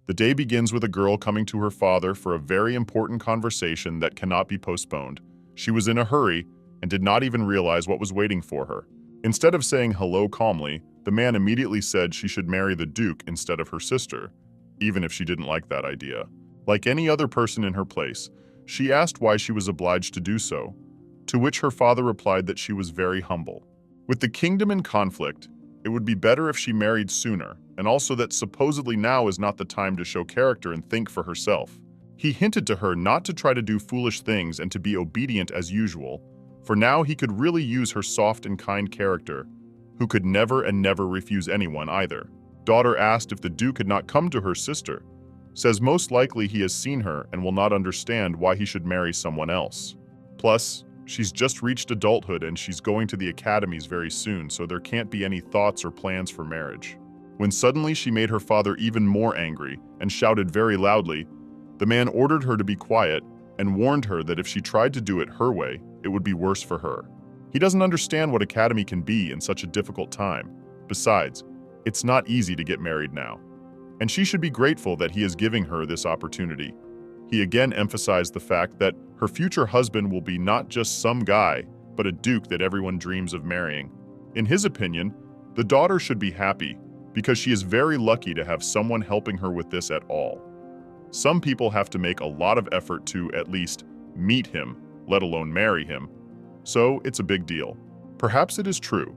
The day begins with a girl coming to her father for a very important conversation that cannot be postponed. She was in a hurry and did not even realize what was waiting for her. Instead of saying hello calmly, the man immediately said she should marry the Duke instead of her sister, even if she didn't like that idea. Like any other person in her place, she asked why she was obliged to do so, to which her father replied that she was very humble. With the kingdom in conflict, it would be better if she married sooner, and also that supposedly now is not the time to show character and think for herself. He hinted to her not to try to do foolish things and to be obedient as usual, for now he could really use her soft and kind character, who could never and never refuse anyone either. Daughter asked if the Duke had not come to her sister, says most likely he has seen her and will not understand why he should marry someone else. Plus, she's just reached adulthood and she's going to the academies very soon, so there can't be any thoughts or plans for marriage. When suddenly she made her father even more angry and shouted very loudly, the man ordered her to be quiet and warned her that if she tried to do it her way, it would be worse for her. He doesn't understand what academy can be in such a difficult time. Besides, it's not easy to get married now, and she should be grateful that he is giving her this opportunity. He again emphasized the fact that her future husband will be not just some guy, but a duke that everyone dreams of marrying. In his opinion, the daughter should be happy because she is very lucky to have someone helping her with this at all. Some people have to make a lot of effort to at least meet him, let alone marry him. So it's a big deal. Perhaps it is true.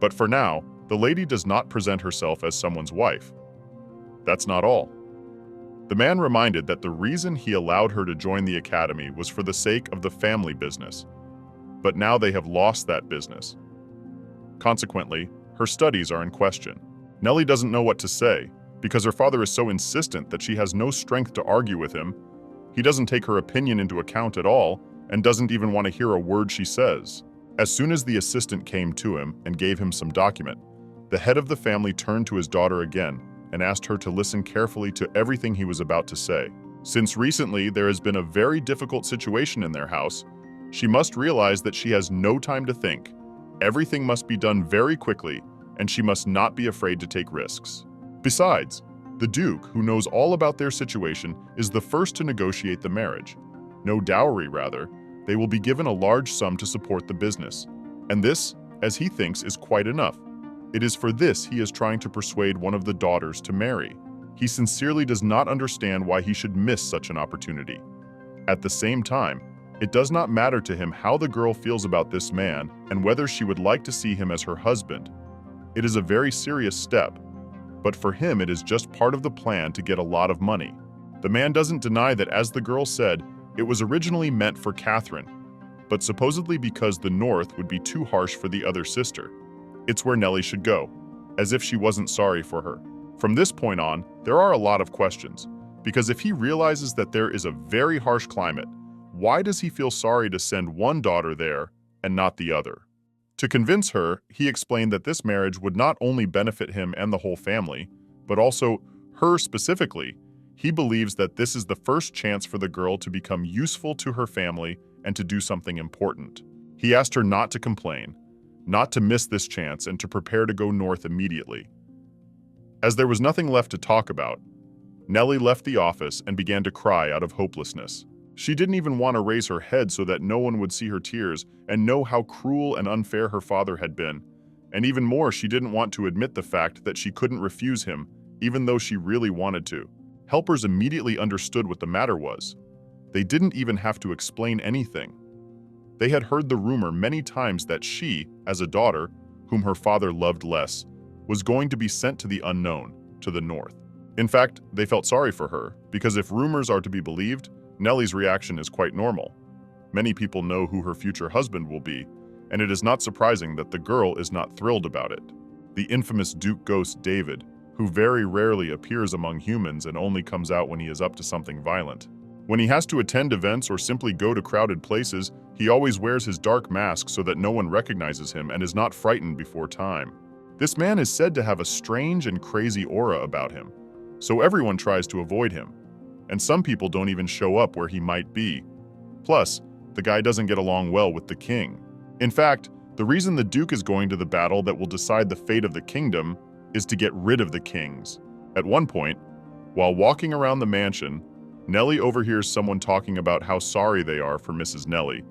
But for now, the lady does not present herself as someone's wife. That's not all. The man reminded that the reason he allowed her to join the academy was for the sake of the family business. But now they have lost that business. Consequently, her studies are in question. Nellie doesn't know what to say, because her father is so insistent that she has no strength to argue with him. He doesn't take her opinion into account at all, and doesn't even want to hear a word she says. As soon as the assistant came to him and gave him some document, the head of the family turned to his daughter again and asked her to listen carefully to everything he was about to say. Since recently there has been a very difficult situation in their house, she must realize that she has no time to think. Everything must be done very quickly, and she must not be afraid to take risks. Besides, the Duke, who knows all about their situation, is the first to negotiate the marriage. No dowry, rather. They will be given a large sum to support the business. And this, as he thinks, is quite enough. It is for this he is trying to persuade one of the daughters to marry. He sincerely does not understand why he should miss such an opportunity. At the same time, it does not matter to him how the girl feels about this man and whether she would like to see him as her husband. It is a very serious step, but for him it is just part of the plan to get a lot of money. The man doesn't deny that, as the girl said, it was originally meant for Catherine, but supposedly because the North would be too harsh for the other sister. It's where Nellie should go, as if she wasn't sorry for her. From this point on, there are a lot of questions, because if he realizes that there is a very harsh climate, why does he feel sorry to send one daughter there and not the other? To convince her, he explained that this marriage would not only benefit him and the whole family, but also her specifically. He believes that this is the first chance for the girl to become useful to her family and to do something important. He asked her not to complain, not to miss this chance, and to prepare to go north immediately. As there was nothing left to talk about, Nellie left the office and began to cry out of hopelessness. She didn't even want to raise her head so that no one would see her tears and know how cruel and unfair her father had been. And even more, she didn't want to admit the fact that she couldn't refuse him, even though she really wanted to. Helpers immediately understood what the matter was. They didn't even have to explain anything. They had heard the rumor many times that she, as a daughter, whom her father loved less, was going to be sent to the unknown, to the north. In fact, they felt sorry for her, because if rumors are to be believed, Nellie's reaction is quite normal. Many people know who her future husband will be, and it is not surprising that the girl is not thrilled about it. The infamous Duke ghost David, who very rarely appears among humans and only comes out when he is up to something violent. When he has to attend events or simply go to crowded places, he always wears his dark mask so that no one recognizes him and is not frightened before time. This man is said to have a strange and crazy aura about him, so everyone tries to avoid him, and some people don't even show up where he might be. Plus, the guy doesn't get along well with the king. In fact, the reason the Duke is going to the battle that will decide the fate of the kingdom is to get rid of the kings. At one point, While walking around the mansion, Nellie overhears someone talking about how sorry they are for Mrs. Nellie,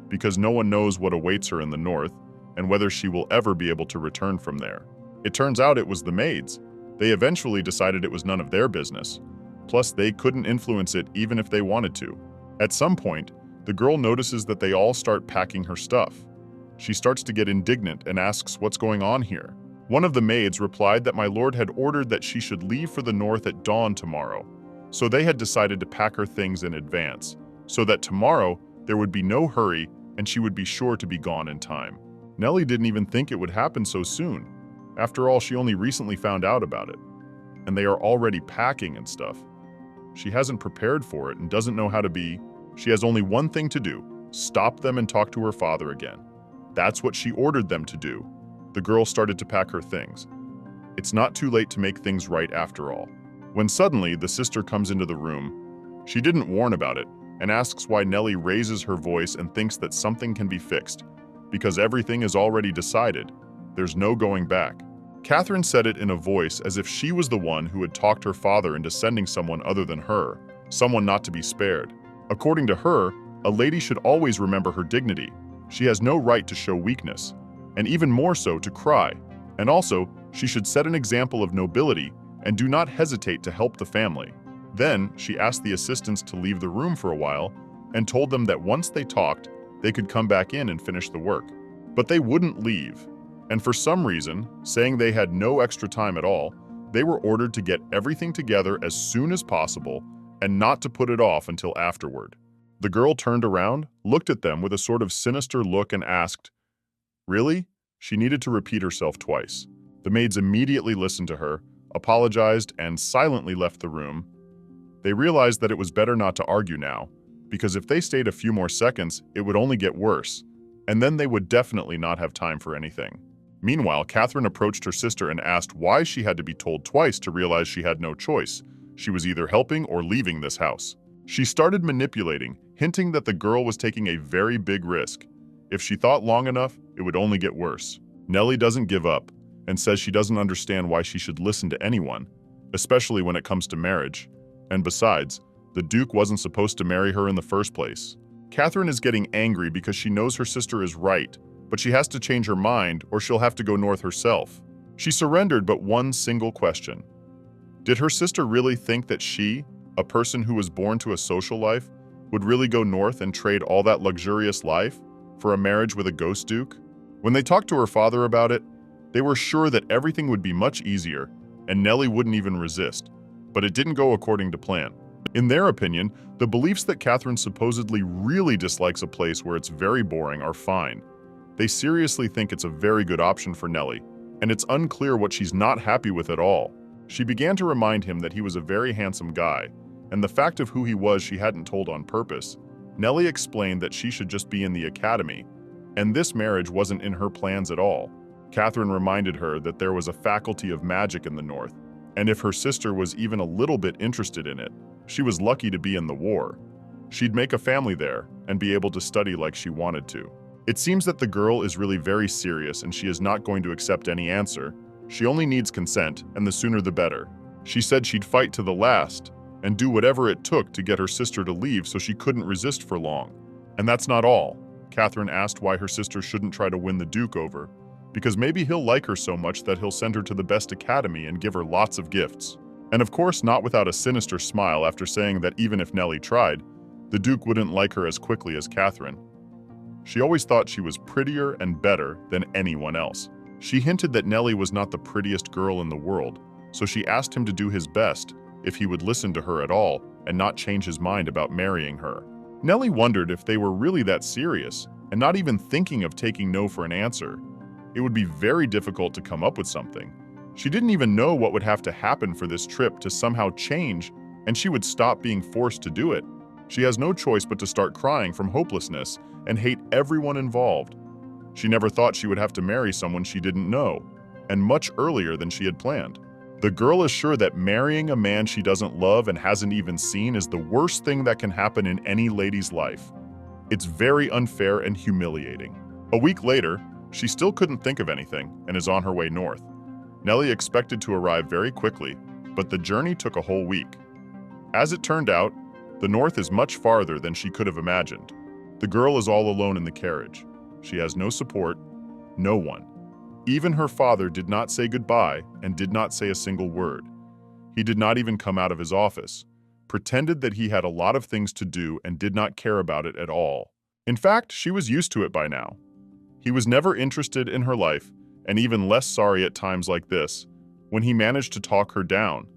because no one knows what awaits her in the north and whether she will ever be able to return from there. It turns out it was the maids. They eventually decided it was none of their business. Plus, they couldn't influence it even if they wanted to. At some point, the girl notices that they all start packing her stuff. She starts to get indignant and asks what's going on here. One of the maids replied that my lord had ordered that she should leave for the north at dawn tomorrow, so they had decided to pack her things in advance, so that tomorrow there would be no hurry and she would be sure to be gone in time. Nellie didn't even think it would happen so soon. After all, she only recently found out about it, and they are already packing and stuff. She hasn't prepared for it and doesn't know how to be. She has only one thing to do: stop them and talk to her father again. That's what she ordered them to do. The girl started to pack her things. It's not too late to make things right after all. When suddenly the sister comes into the room, she didn't warn about it and asks why Nellie raises her voice and thinks that something can be fixed, because everything is already decided. There's no going back. Catherine said it in a voice as if she was the one who had talked her father into sending someone other than her, someone not to be spared. According to her, a lady should always remember her dignity. She has no right to show weakness, and even more so to cry. And also, she should set an example of nobility and do not hesitate to help the family. Then, she asked the assistants to leave the room for a while and told them that once they talked, they could come back in and finish the work. But they wouldn't leave. And for some reason, saying they had no extra time at all, they were ordered to get everything together as soon as possible and not to put it off until afterward. The girl turned around, looked at them with a sort of sinister look and asked, "Really?" She needed to repeat herself twice. The maids immediately listened to her, apologized, and silently left the room. They realized that it was better not to argue now, because if they stayed a few more seconds, it would only get worse, and then they would definitely not have time for anything. Meanwhile, Catherine approached her sister and asked why she had to be told twice to realize she had no choice. She was either helping or leaving this house. She started manipulating, hinting that the girl was taking a very big risk. If she thought long enough, it would only get worse. Nellie doesn't give up and says she doesn't understand why she should listen to anyone, especially when it comes to marriage. And besides, the Duke wasn't supposed to marry her in the first place. Catherine is getting angry because she knows her sister is right, but she has to change her mind or she'll have to go north herself. She surrendered but one single question. Did her sister really think that she, a person who was born to a social life, would really go north and trade all that luxurious life for a marriage with a ghost duke? When they talked to her father about it, they were sure that everything would be much easier and Nellie wouldn't even resist, but it didn't go according to plan. In their opinion, the beliefs that Catherine supposedly really dislikes a place where it's very boring are fine. They seriously think it's a very good option for Nellie, and it's unclear what she's not happy with at all. She began to remind him that he was a very handsome guy, and the fact of who he was she hadn't told on purpose. Nellie explained that she should just be in the academy, and this marriage wasn't in her plans at all. Catherine reminded her that there was a faculty of magic in the north, and if her sister was even a little bit interested in it, she was lucky to be in the war. She'd make a family there and be able to study like she wanted to. It seems that the girl is really very serious and she is not going to accept any answer. She only needs consent, and the sooner the better. She said she'd fight to the last and do whatever it took to get her sister to leave so she couldn't resist for long. And that's not all. Catherine asked why her sister shouldn't try to win the Duke over, because maybe he'll like her so much that he'll send her to the best academy and give her lots of gifts. And of course, not without a sinister smile after saying that even if Nellie tried, the Duke wouldn't like her as quickly as Catherine. She always thought she was prettier and better than anyone else. She hinted that Nellie was not the prettiest girl in the world, so she asked him to do his best if he would listen to her at all and not change his mind about marrying her. Nellie wondered if they were really that serious and not even thinking of taking no for an answer. It would be very difficult to come up with something. She didn't even know what would have to happen for this trip to somehow change, and she would stop being forced to do it. She has no choice but to start crying from hopelessness and hate everyone involved. She never thought she would have to marry someone she didn't know, and much earlier than she had planned. The girl is sure that marrying a man she doesn't love and hasn't even seen is the worst thing that can happen in any lady's life. It's very unfair and humiliating. A week later, she still couldn't think of anything and is on her way north. Nellie expected to arrive very quickly, But the journey took a whole week. As it turned out, the north is much farther than she could have imagined. The girl is all alone in the carriage. She has no support, no one. Even her father did not say goodbye and did not say a single word. He did not even come out of his office, pretended that he had a lot of things to do and did not care about it at all. In fact, she was used to it by now. He was never interested in her life, and even less sorry at times like this, when he managed to talk her down.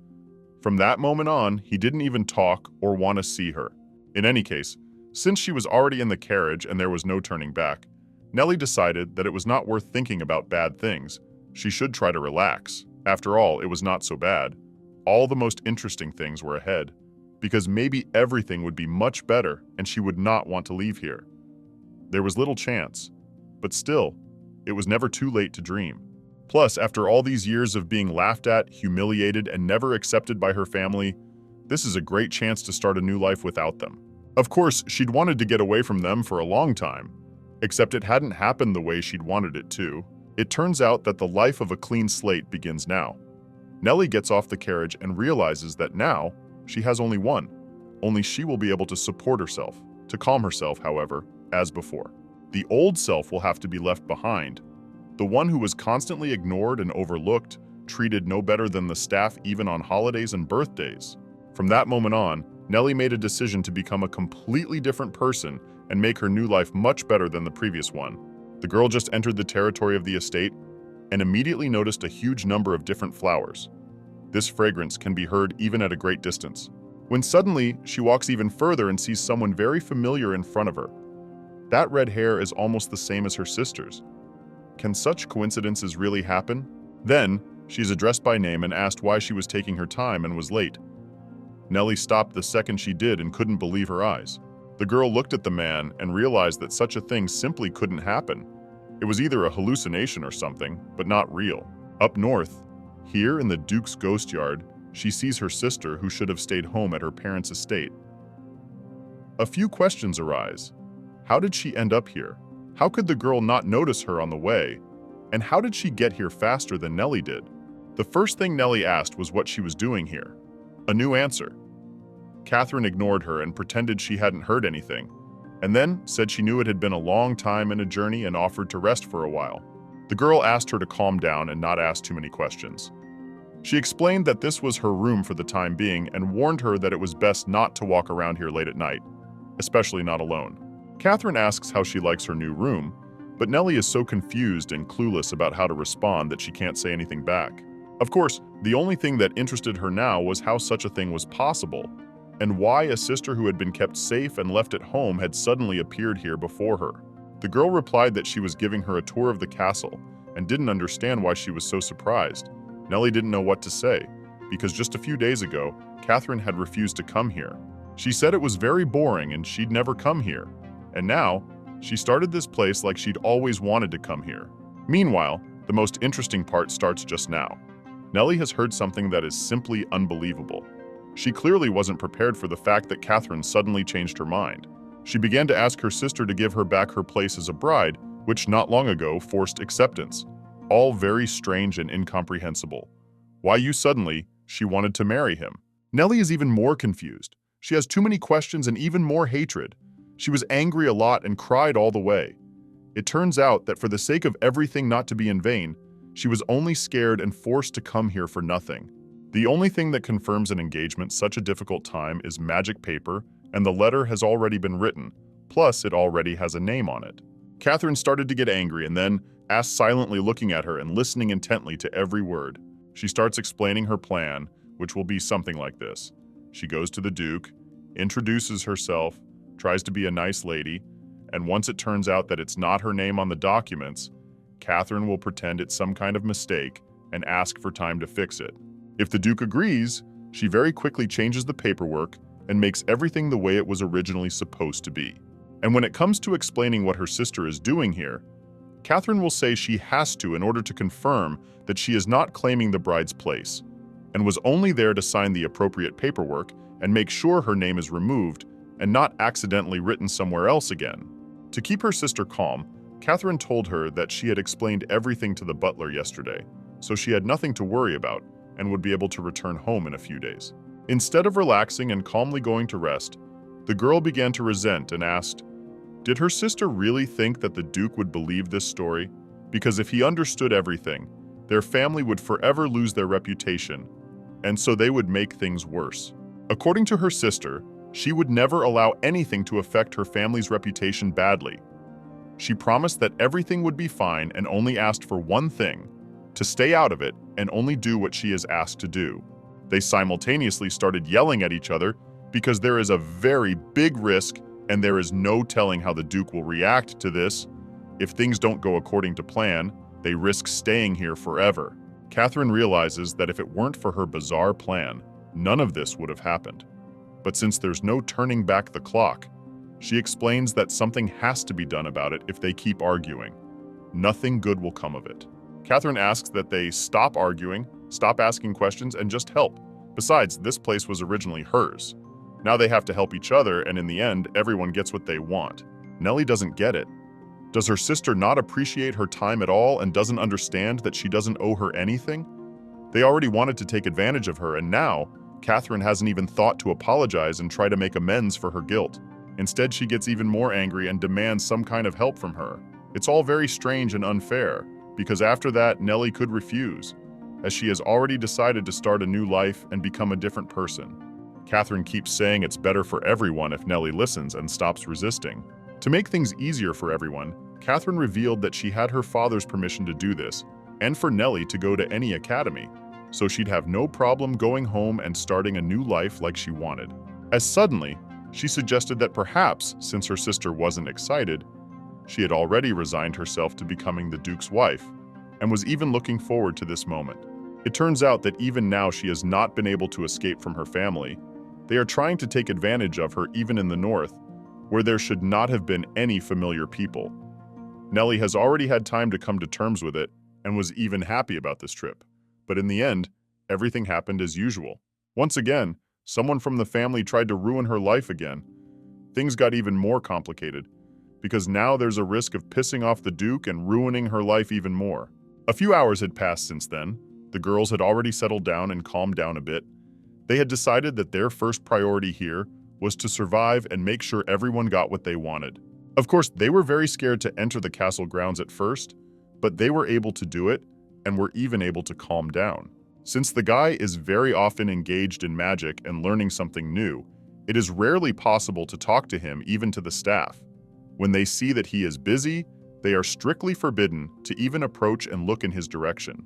From that moment on, he didn't even talk or want to see her. In any case, since she was already in the carriage and there was no turning back, Nellie decided that it was not worth thinking about bad things. She should try to relax. After all, it was not so bad. All the most interesting things were ahead, because maybe everything would be much better and she would not want to leave here. There was little chance, but still, it was never too late to dream. Plus, after all these years of being laughed at, humiliated, and never accepted by her family, this is a great chance to start a new life without them. Of course, she'd wanted to get away from them for a long time, except it hadn't happened the way she'd wanted it to. It turns out that the life of a clean slate begins now. Nellie gets off the carriage and realizes that now she has only one. Only she will be able to support herself. To calm herself, however, as before. The old self will have to be left behind. The one who was constantly ignored and overlooked, treated no better than the staff even on holidays and birthdays. From that moment on, Nellie made a decision to become a completely different person and make her new life much better than the previous one. The girl just entered the territory of the estate and immediately noticed a huge number of different flowers. This fragrance can be heard even at a great distance. When suddenly, she walks even further and sees someone very familiar in front of her. That red hair is almost the same as her sister's. Can such coincidences really happen? Then, she's addressed by name and asked why she was taking her time and was late. Nellie stopped the second she did and couldn't believe her eyes. The girl looked at the man and realized that such a thing simply couldn't happen. It was either a hallucination or something, but not real. Up north, here in the Duke's ghost yard, she sees her sister who should have stayed home at her parents' estate. A few questions arise. How did she end up here? How could the girl not notice her on the way? And how did she get here faster than Nellie did? The first thing Nellie asked was what she was doing here. A new answer. Catherine ignored her and pretended she hadn't heard anything, and then said she knew it had been a long time and a journey and offered to rest for a while. The girl asked her to calm down and not ask too many questions. She explained that this was her room for the time being and warned her that it was best not to walk around here late at night, especially not alone. Catherine asks how she likes her new room, but Nellie is so confused and clueless about how to respond that she can't say anything back. Of course, the only thing that interested her now was how such a thing was possible, and why a sister who had been kept safe and left at home had suddenly appeared here before her. The girl replied that she was giving her a tour of the castle and didn't understand why she was so surprised. Nellie didn't know what to say, because just a few days ago, Catherine had refused to come here. She said it was very boring and she'd never come here. And now, she started this place like she'd always wanted to come here. Meanwhile, the most interesting part starts just now. Nellie has heard something that is simply unbelievable. She clearly wasn't prepared for the fact that Catherine suddenly changed her mind. She began to ask her sister to give her back her place as a bride, which not long ago forced acceptance. All very strange and incomprehensible. Why suddenly, she wanted to marry him. Nellie is even more confused. She has too many questions and even more hatred. She was angry a lot and cried all the way. It turns out that for the sake of everything not to be in vain, she was only scared and forced to come here for nothing. The only thing that confirms an engagement such a difficult time is magic paper, and the letter has already been written, plus it already has a name on it. Catherine started to get angry and then asked, silently looking at her and listening intently to every word. She starts explaining her plan, which will be something like this. She goes to the Duke, introduces herself, tries to be a nice lady, and once it turns out that it's not her name on the documents, Catherine will pretend it's some kind of mistake and ask for time to fix it. If the Duke agrees, she very quickly changes the paperwork and makes everything the way it was originally supposed to be. And when it comes to explaining what her sister is doing here, Catherine will say she has to in order to confirm that she is not claiming the bride's place, and was only there to sign the appropriate paperwork and make sure her name is removed and not accidentally written somewhere else again. To keep her sister calm, Catherine told her that she had explained everything to the butler yesterday, so she had nothing to worry about, and would be able to return home in a few days. Instead of relaxing and calmly going to rest, the girl began to resent and asked, did her sister really think that the Duke would believe this story? Because if he understood everything, their family would forever lose their reputation, and so they would make things worse. According to her sister, she would never allow anything to affect her family's reputation badly. She promised that everything would be fine and only asked for one thing, to stay out of it and only do what she is asked to do. They simultaneously started yelling at each other because there is a very big risk and there is no telling how the Duke will react to this. If things don't go according to plan, they risk staying here forever. Catherine realizes that if it weren't for her bizarre plan, none of this would have happened. But since there's no turning back the clock, she explains that something has to be done about it if they keep arguing. Nothing good will come of it. Catherine asks that they stop arguing, stop asking questions, and just help. Besides, this place was originally hers. Now they have to help each other, and in the end, everyone gets what they want. Nellie doesn't get it. Does her sister not appreciate her time at all and doesn't understand that she doesn't owe her anything? They already wanted to take advantage of her, and now, Catherine hasn't even thought to apologize and try to make amends for her guilt. Instead, she gets even more angry and demands some kind of help from her. It's all very strange and unfair, because after that, Nellie could refuse, as she has already decided to start a new life and become a different person. Catherine keeps saying it's better for everyone if Nellie listens and stops resisting. To make things easier for everyone, Catherine revealed that she had her father's permission to do this, and for Nellie to go to any academy, so she'd have no problem going home and starting a new life like she wanted. As suddenly, she suggested that perhaps, since her sister wasn't excited, she had already resigned herself to becoming the Duke's wife, and was even looking forward to this moment. It turns out that even now she has not been able to escape from her family. They are trying to take advantage of her even in the north, where there should not have been any familiar people. Nellie has already had time to come to terms with it and was even happy about this trip. But in the end, everything happened as usual. Once again, someone from the family tried to ruin her life again. Things got even more complicated, because now there's a risk of pissing off the Duke and ruining her life even more. A few hours had passed since then. The girls had already settled down and calmed down a bit. They had decided that their first priority here was to survive and make sure everyone got what they wanted. Of course, they were very scared to enter the castle grounds at first, but they were able to do it and were even able to calm down. Since the guy is very often engaged in magic and learning something new, it is rarely possible to talk to him, even to the staff. When they see that he is busy, they are strictly forbidden to even approach and look in his direction.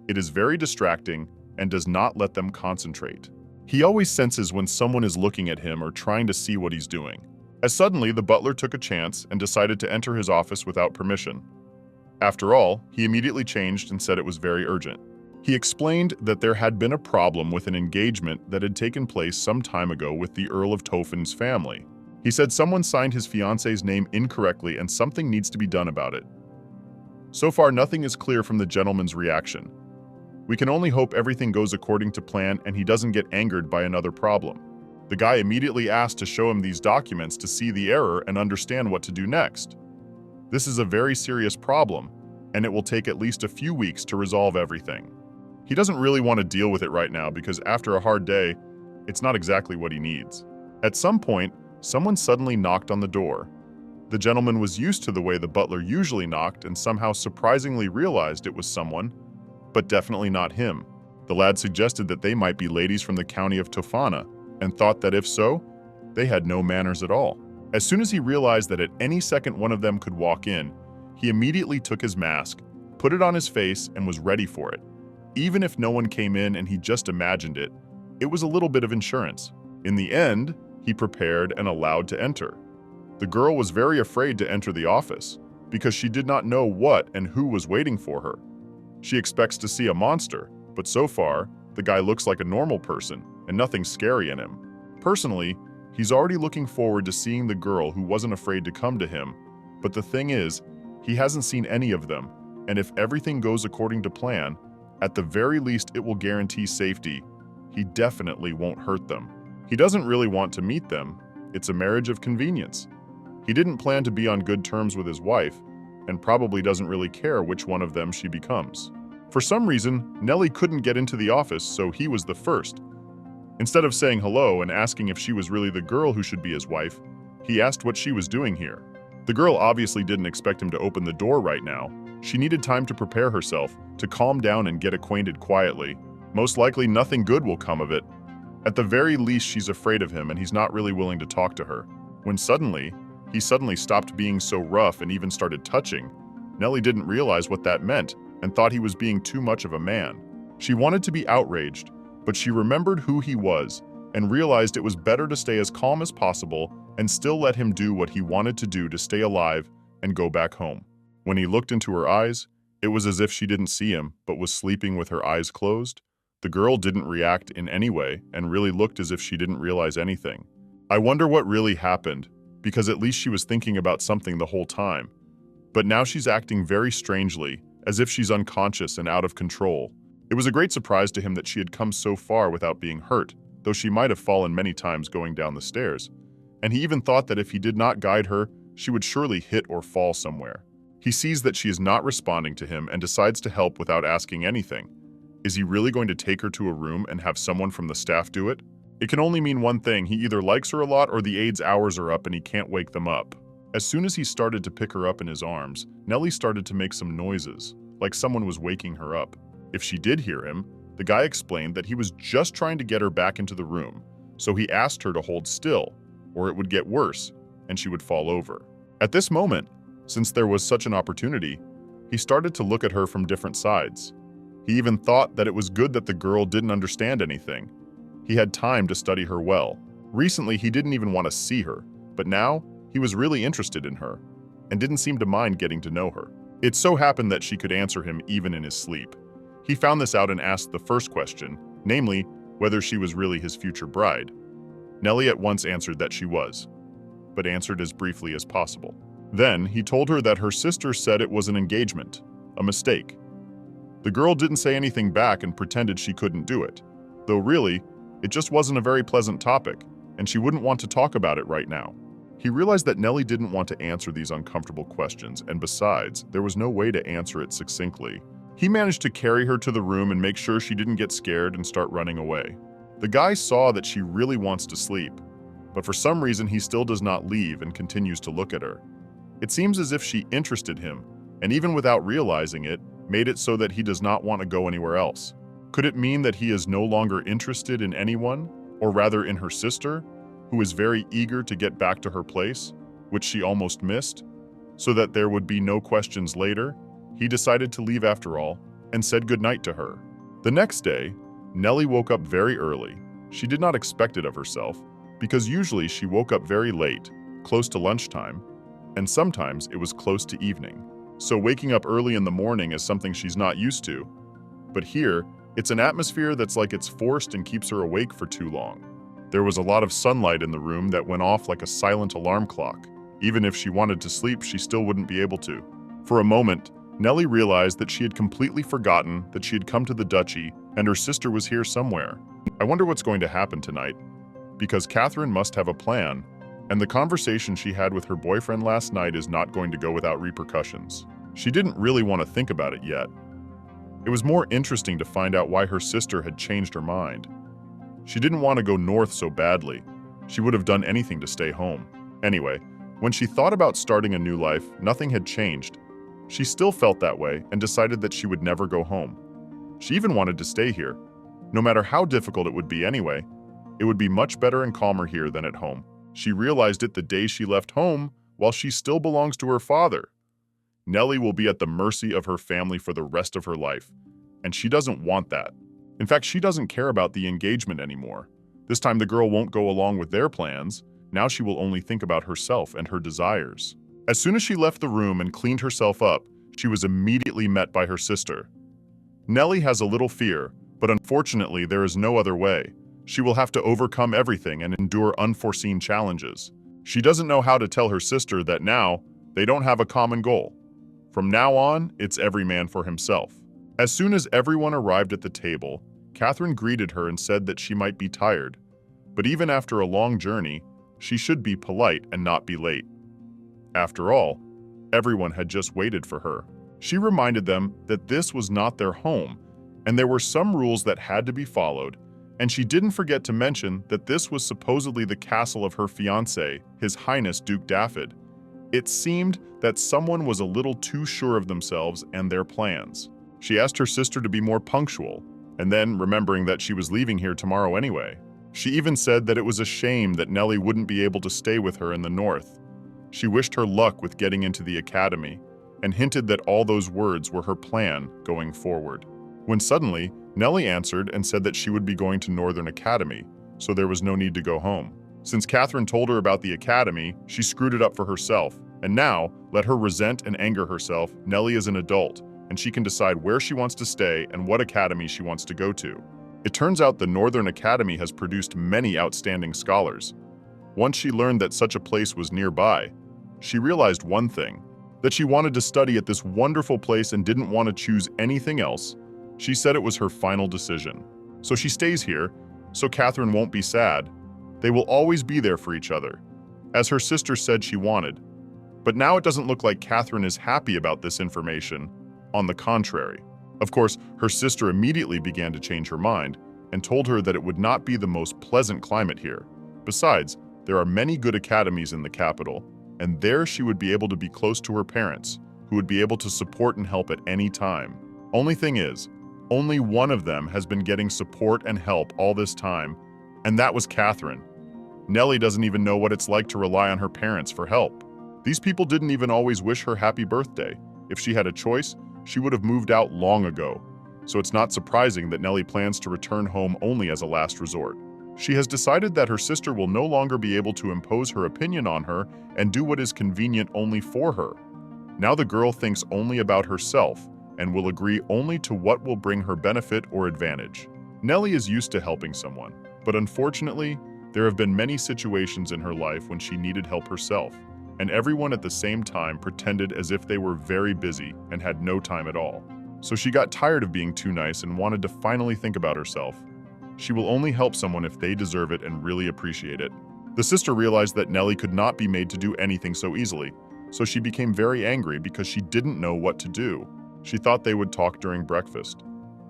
It is very distracting and does not let them concentrate. He always senses when someone is looking at him or trying to see what he's doing. As suddenly, the butler took a chance and decided to enter his office without permission. After all, he immediately changed and said it was very urgent. He explained that there had been a problem with an engagement that had taken place some time ago with the Earl of Tofen's family. He said someone signed his fiancée's name incorrectly and something needs to be done about it. So far, nothing is clear from the gentleman's reaction. We can only hope everything goes according to plan and he doesn't get angered by another problem. The guy immediately asked to show him these documents to see the error and understand what to do next. This is a very serious problem, and it will take at least a few weeks to resolve everything. He doesn't really want to deal with it right now because after a hard day, it's not exactly what he needs. At some point, someone suddenly knocked on the door. The gentleman was used to the way the butler usually knocked and somehow surprisingly realized it was someone, but definitely not him. The lad suggested that they might be ladies from the county of Tofana, and thought that if so, they had no manners at all. As soon as he realized that at any second one of them could walk in, he immediately took his mask, put it on his face, and was ready for it. Even if no one came in and he just imagined it, it was a little bit of insurance. In the end, he prepared and allowed to enter. The girl was very afraid to enter the office because she did not know what and who was waiting for her. She expects to see a monster, but so far, the guy looks like a normal person and nothing scary in him. Personally, he's already looking forward to seeing the girl who wasn't afraid to come to him, but the thing is, he hasn't seen any of them, and if everything goes according to plan, at the very least it will guarantee safety. He definitely won't hurt them. He doesn't really want to meet them. It's a marriage of convenience. He didn't plan to be on good terms with his wife, and probably doesn't really care which one of them she becomes. For some reason, Nellie couldn't get into the office, so he was the first. Instead of saying hello and asking if she was really the girl who should be his wife, he asked what she was doing here. The girl obviously didn't expect him to open the door right now. She needed time to prepare herself, to calm down and get acquainted quietly. Most likely nothing good will come of it. At the very least, she's afraid of him and he's not really willing to talk to her. When he suddenly stopped being so rough and even started touching. Nellie didn't realize what that meant and thought he was being too much of a man. She wanted to be outraged, but she remembered who he was and realized it was better to stay as calm as possible and still let him do what he wanted to do to stay alive and go back home. When he looked into her eyes, it was as if she didn't see him but was sleeping with her eyes closed. The girl didn't react in any way and really looked as if she didn't realize anything. I wonder what really happened, because at least she was thinking about something the whole time. But now she's acting very strangely, as if she's unconscious and out of control. It was a great surprise to him that she had come so far without being hurt, though she might have fallen many times going down the stairs. And he even thought that if he did not guide her, she would surely hit or fall somewhere. He sees that she is not responding to him and decides to help without asking anything. Is he really going to take her to a room and have someone from the staff do it? It can only mean one thing: he either likes her a lot or the aide's hours are up and he can't wake them up. As soon as he started to pick her up in his arms, Nellie started to make some noises, like someone was waking her up. If she did hear him, the guy explained that he was just trying to get her back into the room, so he asked her to hold still, or it would get worse, and she would fall over. At this moment, since there was such an opportunity, he started to look at her from different sides. He even thought that it was good that the girl didn't understand anything. He had time to study her well. Recently, he didn't even want to see her, but now he was really interested in her and didn't seem to mind getting to know her. It so happened that she could answer him even in his sleep. He found this out and asked the first question, namely, whether she was really his future bride. Nellie at once answered that she was, but answered as briefly as possible. Then he told her that her sister said it was an engagement, a mistake. The girl didn't say anything back and pretended she couldn't do it, though really, it just wasn't a very pleasant topic, and she wouldn't want to talk about it right now. He realized that Nellie didn't want to answer these uncomfortable questions, and besides, there was no way to answer it succinctly. He managed to carry her to the room and make sure she didn't get scared and start running away. The guy saw that she really wants to sleep, but for some reason he still does not leave and continues to look at her. It seems as if she interested him, and even without realizing it, made it so that he does not want to go anywhere else. Could it mean that he is no longer interested in anyone, or rather in her sister, who is very eager to get back to her place, which she almost missed, so that there would be no questions later? He decided to leave after all, and said goodnight to her. The next day, Nellie woke up very early. She did not expect it of herself, because usually she woke up very late, close to lunchtime, and sometimes it was close to evening. So waking up early in the morning is something she's not used to. But here, it's an atmosphere that's like it's forced and keeps her awake for too long. There was a lot of sunlight in the room that went off like a silent alarm clock. Even if she wanted to sleep, she still wouldn't be able to. For a moment, Nellie realized that she had completely forgotten that she had come to the duchy and her sister was here somewhere. I wonder what's going to happen tonight, because Catherine must have a plan, and the conversation she had with her boyfriend last night is not going to go without repercussions. She didn't really want to think about it yet. It was more interesting to find out why her sister had changed her mind. She didn't want to go north so badly. She would have done anything to stay home. Anyway, when she thought about starting a new life, nothing had changed. She still felt that way and decided that she would never go home. She even wanted to stay here. No matter how difficult it would be anyway, it would be much better and calmer here than at home. She realized it the day she left home, while she still belongs to her father. Nellie will be at the mercy of her family for the rest of her life, and she doesn't want that. In fact, she doesn't care about the engagement anymore. This time the girl won't go along with their plans. Now she will only think about herself and her desires. As soon as she left the room and cleaned herself up, she was immediately met by her sister. Nellie has a little fear, but unfortunately there is no other way. She will have to overcome everything and endure unforeseen challenges. She doesn't know how to tell her sister that now they don't have a common goal. From now on, it's every man for himself. As soon as everyone arrived at the table, Catherine greeted her and said that she might be tired, but even after a long journey, she should be polite and not be late. After all, everyone had just waited for her. She reminded them that this was not their home, and there were some rules that had to be followed, and she didn't forget to mention that this was supposedly the castle of her fiancé, His Highness Duke Daffod. It seemed that someone was a little too sure of themselves and their plans. She asked her sister to be more punctual, and then, remembering that she was leaving here tomorrow anyway, she even said that it was a shame that Nellie wouldn't be able to stay with her in the north. She wished her luck with getting into the academy, and hinted that all those words were her plan going forward. When suddenly, Nellie answered and said that she would be going to Northern Academy, so there was no need to go home. Since Catherine told her about the academy, she screwed it up for herself, and now, let her resent and anger herself, Nellie is an adult, and she can decide where she wants to stay and what academy she wants to go to. It turns out the Northern Academy has produced many outstanding scholars. Once she learned that such a place was nearby, she realized one thing, that she wanted to study at this wonderful place and didn't want to choose anything else. She said it was her final decision. So she stays here, so Catherine won't be sad. They will always be there for each other, as her sister said she wanted. But now it doesn't look like Catherine is happy about this information. On the contrary. Of course, her sister immediately began to change her mind and told her that it would not be the most pleasant climate here. Besides, there are many good academies in the capital, and there she would be able to be close to her parents, who would be able to support and help at any time. Only thing is, only one of them has been getting support and help all this time, and that was Catherine. Nellie doesn't even know what it's like to rely on her parents for help. These people didn't even always wish her happy birthday. If she had a choice, she would have moved out long ago. So it's not surprising that Nellie plans to return home only as a last resort. She has decided that her sister will no longer be able to impose her opinion on her and do what is convenient only for her. Now the girl thinks only about herself and will agree only to what will bring her benefit or advantage. Nellie is used to helping someone, but unfortunately, there have been many situations in her life when she needed help herself, and everyone at the same time pretended as if they were very busy and had no time at all. So she got tired of being too nice and wanted to finally think about herself. She will only help someone if they deserve it and really appreciate it. The sister realized that Nellie could not be made to do anything so easily, so she became very angry because she didn't know what to do. She thought they would talk during breakfast.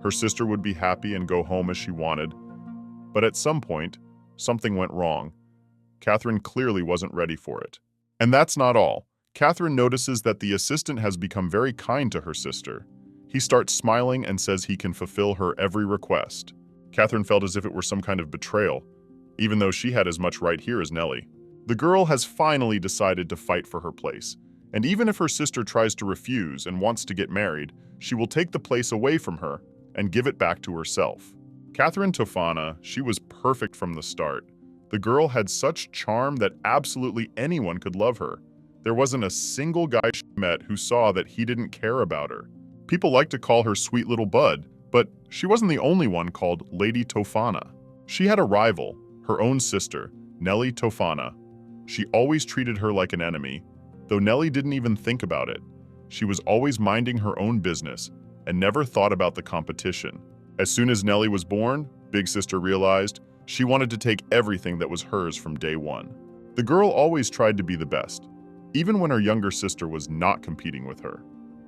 Her sister would be happy and go home as she wanted. But at some point, something went wrong. Catherine clearly wasn't ready for it. And that's not all. Catherine notices that the assistant has become very kind to her sister. He starts smiling and says he can fulfill her every request. Catherine felt as if it were some kind of betrayal, even though she had as much right here as Nellie. The girl has finally decided to fight for her place, and even if her sister tries to refuse and wants to get married, she will take the place away from her and give it back to herself. Catherine Tofana, she was perfect from the start. The girl had such charm that absolutely anyone could love her. There wasn't a single guy she met who saw that he didn't care about her. People like to call her Sweet Little Bud, but she wasn't the only one called Lady Tofana. She had a rival, her own sister, Nellie Tofana. She always treated her like an enemy, though Nellie didn't even think about it. She was always minding her own business and never thought about the competition. As soon as Nellie was born, Big Sister realized she wanted to take everything that was hers from day one. The girl always tried to be the best, even when her younger sister was not competing with her.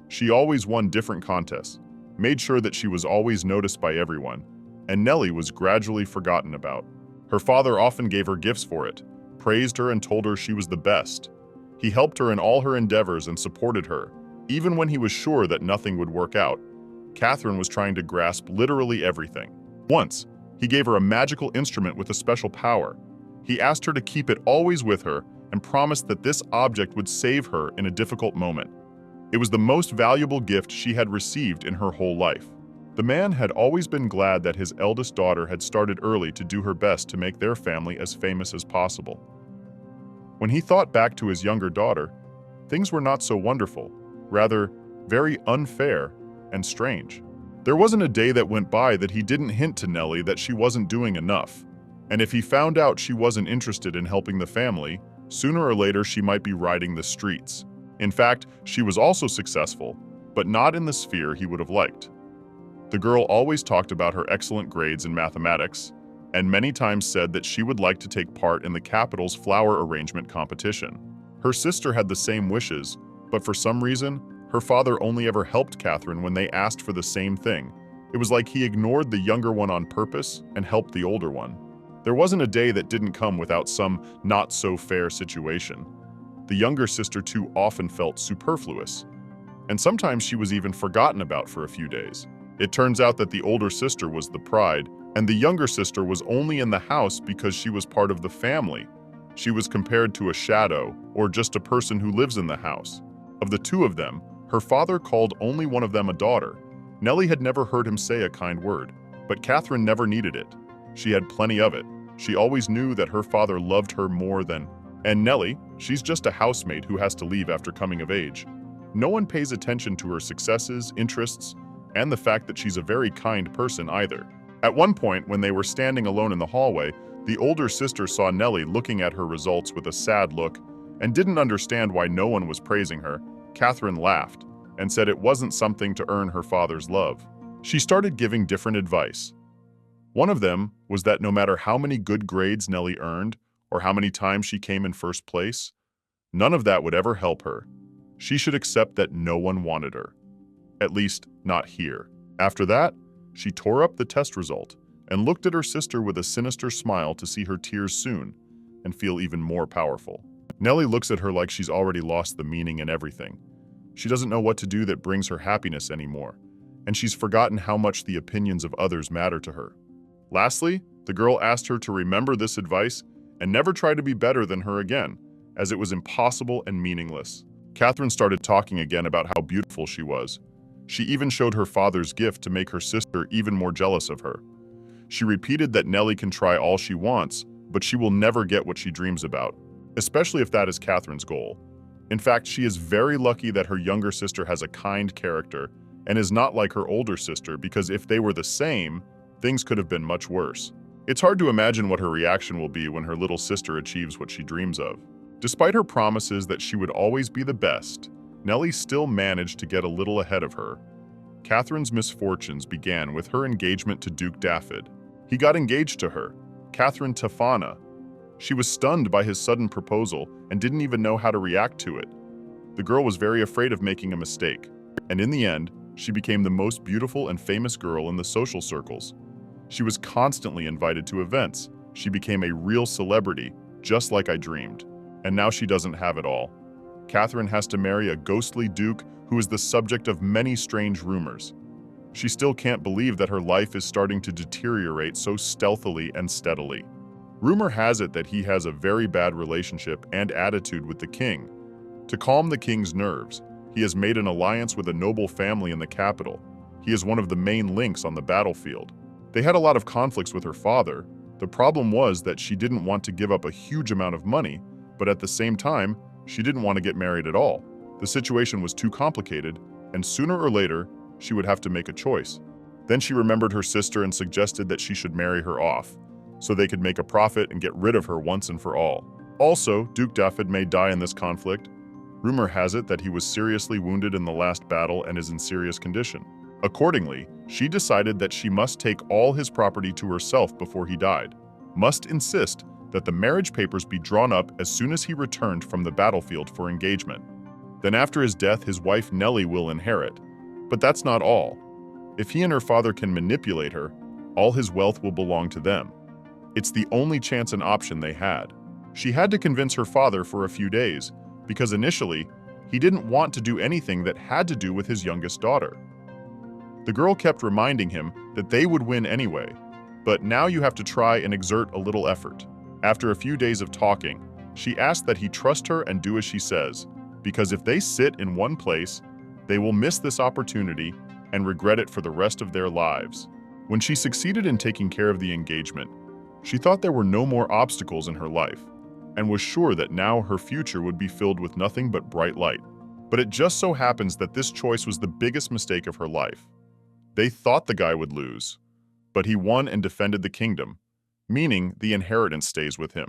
She always won different contests, made sure that she was always noticed by everyone, and Nellie was gradually forgotten about. Her father often gave her gifts for it, praised her and told her she was the best. He helped her in all her endeavors and supported her, even when he was sure that nothing would work out. Catherine was trying to grasp literally everything. Once, he gave her a magical instrument with a special power. He asked her to keep it always with her and promised that this object would save her in a difficult moment. It was the most valuable gift she had received in her whole life. The man had always been glad that his eldest daughter had started early to do her best to make their family as famous as possible. When he thought back to his younger daughter, things were not so wonderful, rather very unfair and strange. There wasn't a day that went by that he didn't hint to Nellie that she wasn't doing enough, and if he found out she wasn't interested in helping the family, sooner or later she might be riding the streets. In fact, she was also successful, but not in the sphere he would have liked. The girl always talked about her excellent grades in mathematics, and many times said that she would like to take part in the capital's flower arrangement competition. Her sister had the same wishes, but for some reason, Her father only ever helped Catherine when they asked for the same thing. It was like he ignored the younger one on purpose and helped the older one. There wasn't a day that didn't come without some not-so-fair situation. The younger sister too often felt superfluous, and sometimes she was even forgotten about for a few days. It turns out that the older sister was the pride, and the younger sister was only in the house because she was part of the family. She was compared to a shadow, or just a person who lives in the house. Of the two of them, her father called only one of them a daughter. Nellie had never heard him say a kind word, but Catherine never needed it. She had plenty of it. She always knew that her father loved her more than... And Nellie, she's just a housemaid who has to leave after coming of age. No one pays attention to her successes, interests, and the fact that she's a very kind person either. At one point, when they were standing alone in the hallway, the older sister saw Nellie looking at her results with a sad look and didn't understand why no one was praising her. Catherine laughed and said it wasn't something to earn her father's love. She started giving different advice. One of them was that no matter how many good grades Nellie earned or how many times she came in first place, none of that would ever help her. She should accept that no one wanted her. At least, not here. After that, she tore up the test result and looked at her sister with a sinister smile to see her tears soon and feel even more powerful. Nellie looks at her like she's already lost the meaning in everything. She doesn't know what to do that brings her happiness anymore, and she's forgotten how much the opinions of others matter to her. Lastly, the girl asked her to remember this advice and never try to be better than her again, as it was impossible and meaningless. Catherine started talking again about how beautiful she was. She even showed her father's gift to make her sister even more jealous of her. She repeated that Nellie can try all she wants, but she will never get what she dreams about, especially if that is Catherine's goal. In fact, she is very lucky that her younger sister has a kind character and is not like her older sister, because if they were the same, things could have been much worse. It's hard to imagine what her reaction will be when her little sister achieves what she dreams of. Despite her promises that she would always be the best, Nellie still managed to get a little ahead of her. Catherine's misfortunes began with her engagement to Duke Daffod. He got engaged to her, Catherine Tafana. She was stunned by his sudden proposal and didn't even know how to react to it. The girl was very afraid of making a mistake, and in the end, she became the most beautiful and famous girl in the social circles. She was constantly invited to events. She became a real celebrity, just like I dreamed. And now she doesn't have it all. Catherine has to marry a ghostly duke who is the subject of many strange rumors. She still can't believe that her life is starting to deteriorate so stealthily and steadily. Rumor has it that he has a very bad relationship and attitude with the king. To calm the king's nerves, he has made an alliance with a noble family in the capital. He is one of the main links on the battlefield. They had a lot of conflicts with her father. The problem was that she didn't want to give up a huge amount of money, but at the same time, she didn't want to get married at all. The situation was too complicated, and sooner or later, she would have to make a choice. Then she remembered her sister and suggested that she should marry her off, so they could make a profit and get rid of her once and for all. Also, Duke Daffod may die in this conflict. Rumor has it that he was seriously wounded in the last battle and is in serious condition. Accordingly, she decided that she must take all his property to herself before he died, must insist that the marriage papers be drawn up as soon as he returned from the battlefield for engagement. Then after his death, his wife Nellie will inherit. But that's not all. If he and her father can manipulate her, all his wealth will belong to them. It's the only chance and option they had. She had to convince her father for a few days, because initially, he didn't want to do anything that had to do with his youngest daughter. The girl kept reminding him that they would win anyway, but now you have to try and exert a little effort. After a few days of talking, she asked that he trust her and do as she says, because if they sit in one place, they will miss this opportunity and regret it for the rest of their lives. When she succeeded in taking care of the engagement, she thought there were no more obstacles in her life, and was sure that now her future would be filled with nothing but bright light. But it just so happens that this choice was the biggest mistake of her life. They thought the guy would lose, but he won and defended the kingdom, meaning the inheritance stays with him.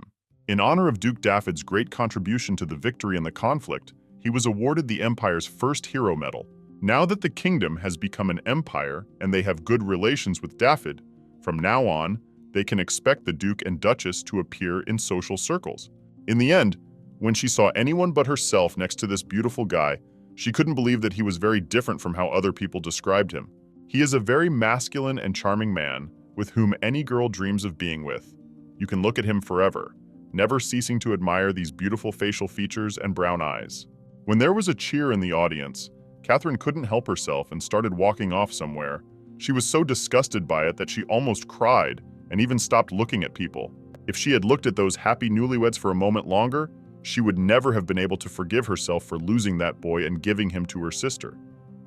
In honor of Duke Daffod's great contribution to the victory in the conflict, he was awarded the Empire's first hero medal. Now that the kingdom has become an empire and they have good relations with Daffod, from now on, they can expect the Duke and Duchess to appear in social circles. In the end, when she saw anyone but herself next to this beautiful guy, She couldn't believe that he was very different from how other people described him. He is a very masculine and charming man with whom any girl dreams of being with. You can look at him forever, never ceasing to admire these beautiful facial features and brown eyes. When there was a cheer in the audience, Catherine couldn't help herself and started walking off somewhere. She was so disgusted by it that she almost cried and even stopped looking at people. If she had looked at those happy newlyweds for a moment longer, she would never have been able to forgive herself for losing that boy and giving him to her sister,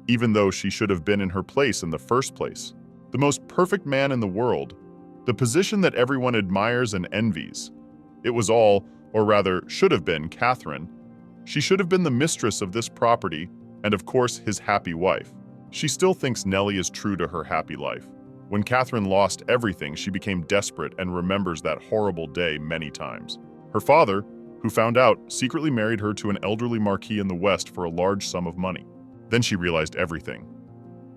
even though she should have been in her place in the first place. The most perfect man in the world, the position that everyone admires and envies. It was all, or rather should have been, Catherine. She should have been the mistress of this property and of course his happy wife. She still thinks Nellie is true to her happy life. When Catherine lost everything, she became desperate and remembers that horrible day many times. Her father, who found out, secretly married her to an elderly marquis in the West for a large sum of money. Then she realized everything.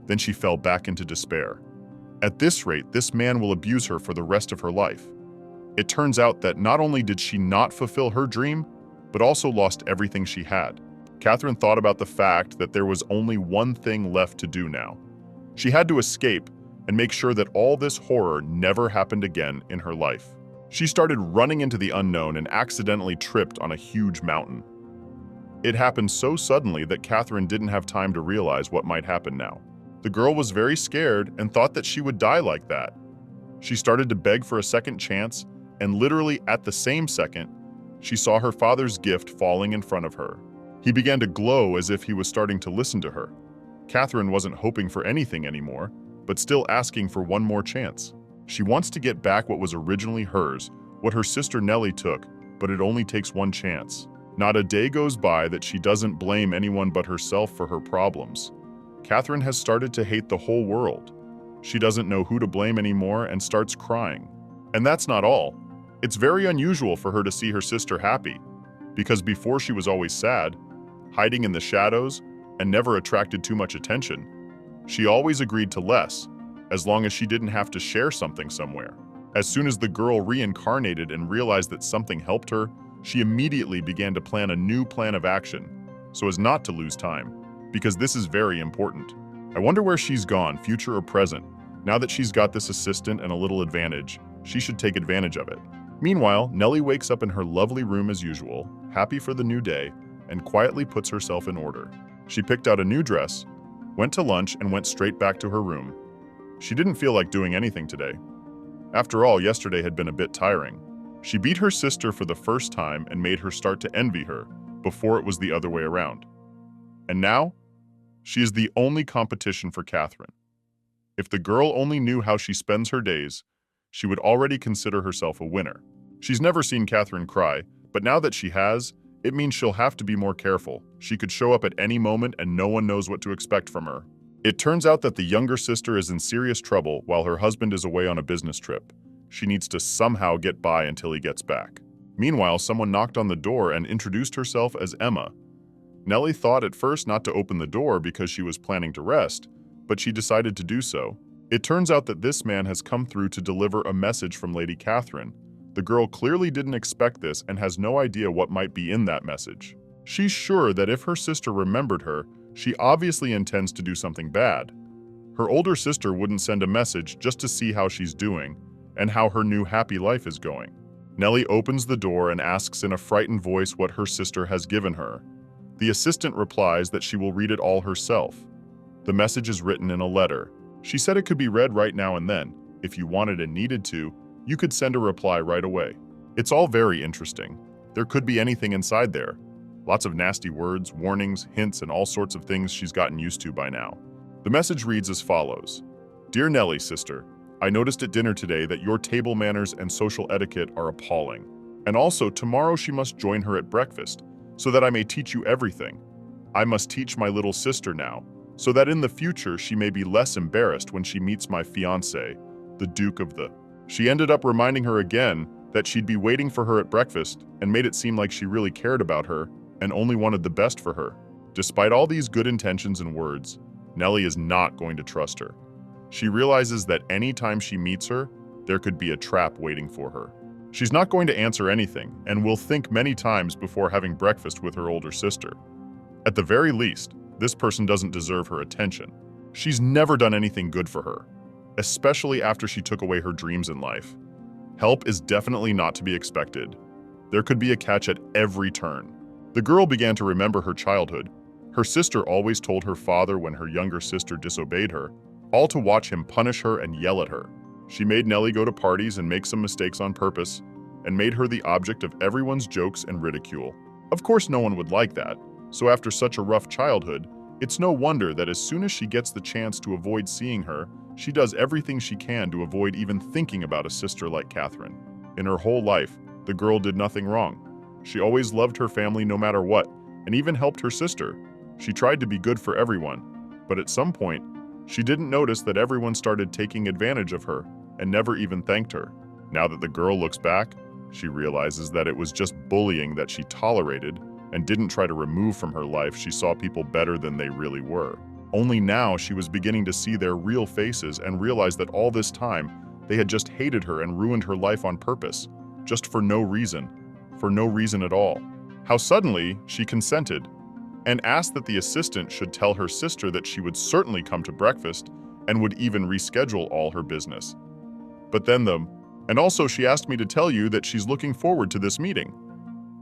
Then she fell back into despair. At this rate, this man will abuse her for the rest of her life. It turns out that not only did she not fulfill her dream, but also lost everything she had. Catherine thought about the fact that there was only one thing left to do now. She had to escape and make sure that all this horror never happened again in her life. She started running into the unknown and accidentally tripped on a huge mountain. It happened so suddenly that Catherine didn't have time to realize what might happen now. The girl was very scared and thought that she would die like that. She started to beg for a second chance, and literally at the same second, she saw her father's gift falling in front of her. He began to glow as if he was starting to listen to her. Catherine wasn't hoping for anything anymore, but still asking for one more chance. She wants to get back what was originally hers, what her sister Nellie took, but it only takes one chance. Not a day goes by that she doesn't blame anyone but herself for her problems. Catherine has started to hate the whole world. She doesn't know who to blame anymore and starts crying. And that's not all. It's very unusual for her to see her sister happy, because before she was always sad, hiding in the shadows, and never attracted too much attention. She always agreed to less, as long as she didn't have to share something somewhere. As soon as the girl reincarnated and realized that something helped her, she immediately began to plan a new plan of action, so as not to lose time, because this is very important. I wonder where she's gone, future or present. Now that she's got this assistant and a little advantage, she should take advantage of it. Meanwhile, Nellie wakes up in her lovely room as usual, happy for the new day, and quietly puts herself in order. She picked out a new dress, went to lunch, and went straight back to her room. She didn't feel like doing anything today. After all, yesterday had been a bit tiring. She beat her sister for the first time and made her start to envy her, before it was the other way around. And now, she is the only competition for Catherine. If the girl only knew how she spends her days, she would already consider herself a winner. She's never seen Catherine cry, but now that she has, it means she'll have to be more careful. She could show up at any moment and no one knows what to expect from her. It turns out that the younger sister is in serious trouble while her husband is away on a business trip. She needs to somehow get by until he gets back. Meanwhile, someone knocked on the door and introduced herself as Emma. Nellie thought at first not to open the door because she was planning to rest, but she decided to do so. It turns out that this man has come through to deliver a message from Lady Catherine. The girl clearly didn't expect this and has no idea what might be in that message. She's sure that if her sister remembered her, she obviously intends to do something bad. Her older sister wouldn't send a message just to see how she's doing and how her new happy life is going. Nellie opens the door and asks in a frightened voice what her sister has given her. The assistant replies that she will read it all herself. The message is written in a letter. She said it could be read right now and then. If you wanted and needed to, you could send a reply right away. It's all very interesting. There could be anything inside there. Lots of nasty words, warnings, hints, and all sorts of things she's gotten used to by now. The message reads as follows. Dear Nellie, sister, I noticed at dinner today that your table manners and social etiquette are appalling. And also, tomorrow she must join her at breakfast, so that I may teach you everything. I must teach my little sister now, so that in the future she may be less embarrassed when she meets my fiancé, the Duke of the... She ended up reminding her again that she'd be waiting for her at breakfast and made it seem like she really cared about her and only wanted the best for her. Despite all these good intentions and words, Nellie is not going to trust her. She realizes that any time she meets her, there could be a trap waiting for her. She's not going to answer anything and will think many times before having breakfast with her older sister. At the very least, this person doesn't deserve her attention. She's never done anything good for her, especially after she took away her dreams in life. Help is definitely not to be expected. There could be a catch at every turn. The girl began to remember her childhood. Her sister always told her father when her younger sister disobeyed her, all to watch him punish her and yell at her. She made Nellie go to parties and make some mistakes on purpose, and made her the object of everyone's jokes and ridicule. Of course, no one would like that, so after such a rough childhood, it's no wonder that as soon as she gets the chance to avoid seeing her, she does everything she can to avoid even thinking about a sister like Catherine. In her whole life, the girl did nothing wrong. She always loved her family no matter what, and even helped her sister. She tried to be good for everyone, but at some point, she didn't notice that everyone started taking advantage of her and never even thanked her. Now that the girl looks back, she realizes that it was just bullying that she tolerated and didn't try to remove from her life. She saw people better than they really were. Only now she was beginning to see their real faces and realize that all this time, they had just hated her and ruined her life on purpose, just for no reason at all. How suddenly she consented and asked that the assistant should tell her sister that she would certainly come to breakfast and would even reschedule all her business. But then and also she asked me to tell you that she's looking forward to this meeting.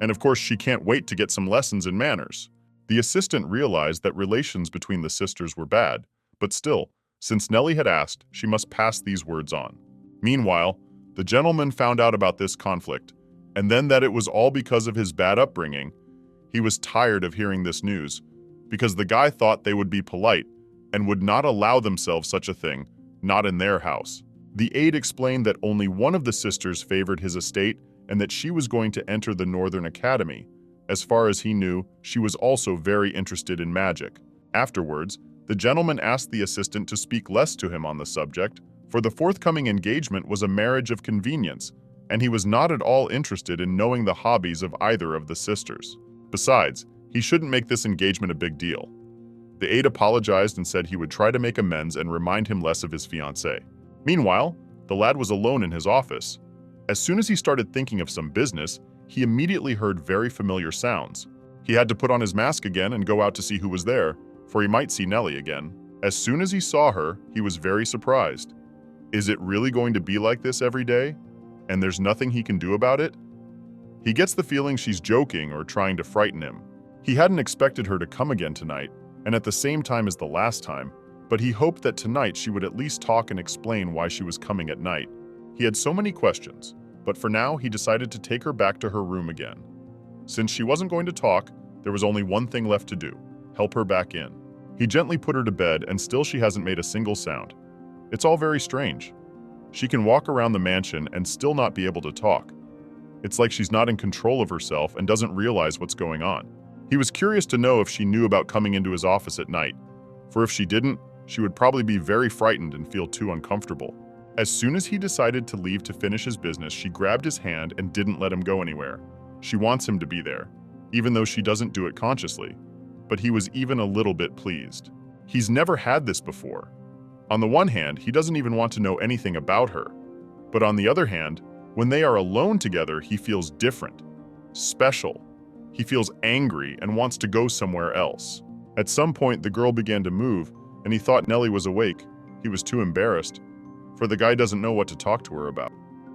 And of course she can't wait to get some lessons in manners. The assistant realized that relations between the sisters were bad, but still, since Nellie had asked, she must pass these words on. Meanwhile, the gentleman found out about this conflict, and then that it was all because of his bad upbringing. He was tired of hearing this news, because the guy thought they would be polite and would not allow themselves such a thing, not in their house. The aide explained that only one of the sisters favored his estate and that she was going to enter the Northern Academy. As far as he knew, she was also very interested in magic. Afterwards, the gentleman asked the assistant to speak less to him on the subject, for the forthcoming engagement was a marriage of convenience, and he was not at all interested in knowing the hobbies of either of the sisters. Besides, he shouldn't make this engagement a big deal. The aide apologized and said he would try to make amends and remind him less of his fiancée. Meanwhile, the lad was alone in his office. As soon as he started thinking of some business, he immediately heard very familiar sounds. He had to put on his mask again and go out to see who was there, for he might see Nellie again. As soon as he saw her, he was very surprised. Is it really going to be like this every day? And there's nothing he can do about it? He gets the feeling she's joking or trying to frighten him. He hadn't expected her to come again tonight, and at the same time as the last time, but he hoped that tonight she would at least talk and explain why she was coming at night. He had so many questions, but for now he decided to take her back to her room again. Since she wasn't going to talk, there was only one thing left to do: help her back in. He gently put her to bed, and still she hasn't made a single sound. It's all very strange. She can walk around the mansion and still not be able to talk. It's like she's not in control of herself and doesn't realize what's going on. He was curious to know if she knew about coming into his office at night, for if she didn't, she would probably be very frightened and feel too uncomfortable. As soon as he decided to leave to finish his business, she grabbed his hand and didn't let him go anywhere. She wants him to be there, even though she doesn't do it consciously. But he was even a little bit pleased. He's never had this before. On the one hand, he doesn't even want to know anything about her. But on the other hand, when they are alone together, he feels different, special. He feels angry and wants to go somewhere else. At some point, the girl began to move, and he thought Nellie was awake. He was too embarrassed, for the guy doesn't know what to talk to her about.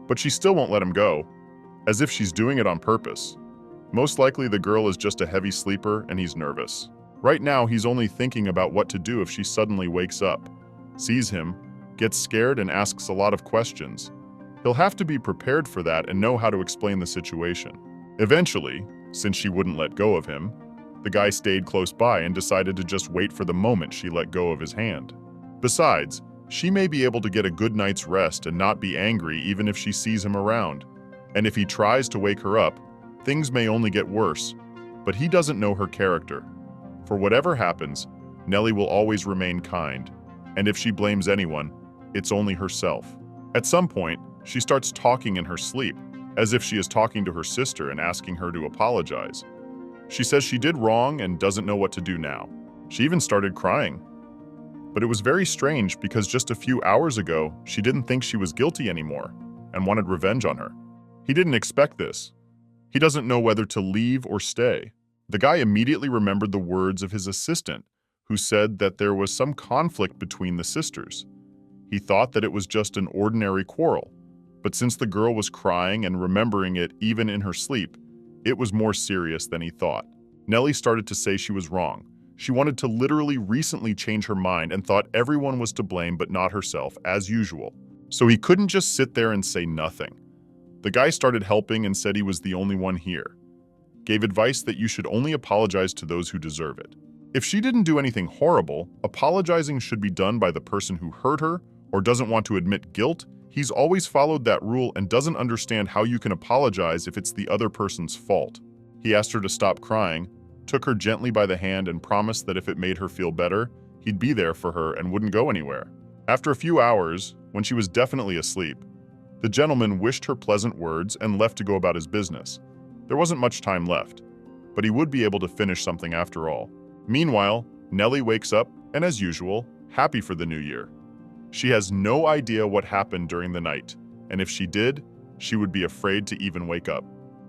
But she still won't let him go, as if she's doing it on purpose. Most likely the girl is just a heavy sleeper and he's nervous. Right now, he's only thinking about what to do if she suddenly wakes up, sees him, gets scared and asks a lot of questions. He'll have to be prepared for that and know how to explain the situation. Eventually, since she wouldn't let go of him, the guy stayed close by and decided to just wait for the moment she let go of his hand. Besides, she may be able to get a good night's rest and not be angry even if she sees him around. And if he tries to wake her up, things may only get worse. But he doesn't know her character. For whatever happens, Nellie will always remain kind. And if she blames anyone, it's only herself. At some point, she starts talking in her sleep, as if she is talking to her sister and asking her to apologize. She says she did wrong and doesn't know what to do now. She even started crying. But it was very strange because just a few hours ago, she didn't think she was guilty anymore and wanted revenge on her. He didn't expect this. He doesn't know whether to leave or stay. The guy immediately remembered the words of his assistant, who said that there was some conflict between the sisters. He thought that it was just an ordinary quarrel, but since the girl was crying and remembering it even in her sleep, it was more serious than he thought. Nellie started to say she was wrong. She wanted to literally recently change her mind and thought everyone was to blame but not herself, as usual. So he couldn't just sit there and say nothing. The guy started helping and said he was the only one here. Gave advice that you should only apologize to those who deserve it. If she didn't do anything horrible, apologizing should be done by the person who hurt her or doesn't want to admit guilt. He's always followed that rule and doesn't understand how you can apologize if it's the other person's fault. He asked her to stop crying, took her gently by the hand and promised that if it made her feel better, he'd be there for her and wouldn't go anywhere. After a few hours, when she was definitely asleep, the gentleman wished her pleasant words and left to go about his business. There wasn't much time left, but he would be able to finish something after all. Meanwhile, Nellie wakes up and, as usual, happy for the new year. She has no idea what happened during the night, and if she did, she would be afraid to even wake up.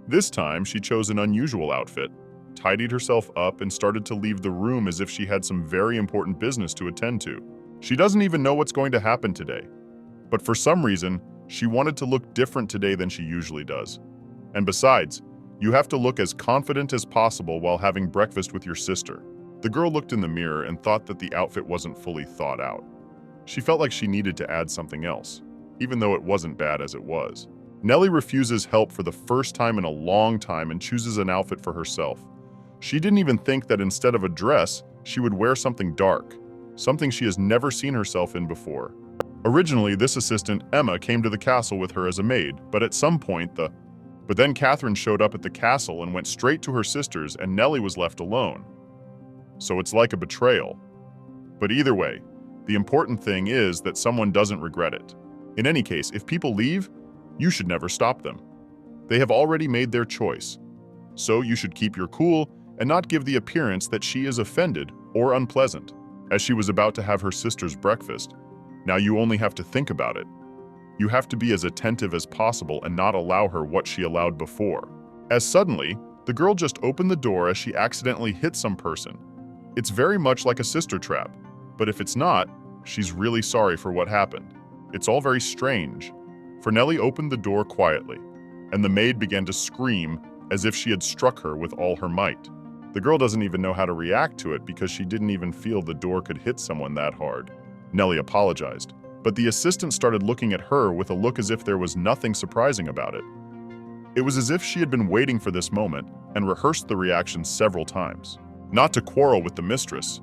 This time, she chose an unusual outfit, tidied herself up, and started to leave the room as if she had some very important business to attend to. She doesn't even know what's going to happen today, but for some reason, she wanted to look different today than she usually does. And besides, you have to look as confident as possible while having breakfast with your sister. The girl looked in the mirror and thought that the outfit wasn't fully thought out. She felt like she needed to add something else, even though it wasn't bad as it was. Nellie refuses help for the first time in a long time and chooses an outfit for herself. She didn't even think that instead of a dress, she would wear something dark, something she has never seen herself in before. Originally, this assistant, Emma, came to the castle with her as a maid, but at some point But then Catherine showed up at the castle and went straight to her sisters, and Nellie was left alone. So it's like a betrayal. But either way, the important thing is that someone doesn't regret it. In any case, if people leave, you should never stop them. They have already made their choice. So you should keep your cool and not give the appearance that she is offended or unpleasant. As she was about to have her sister's breakfast, now you only have to think about it. You have to be as attentive as possible and not allow her what she allowed before. As suddenly, the girl just opened the door as she accidentally hit some person. It's very much like a sister trap, but if it's not, she's really sorry for what happened. It's all very strange. For Nellie opened the door quietly, and the maid began to scream as if she had struck her with all her might. The girl doesn't even know how to react to it because she didn't even feel the door could hit someone that hard. Nellie apologized, but the assistant started looking at her with a look as if there was nothing surprising about it. It was as if she had been waiting for this moment and rehearsed the reaction several times. Not to quarrel with the mistress,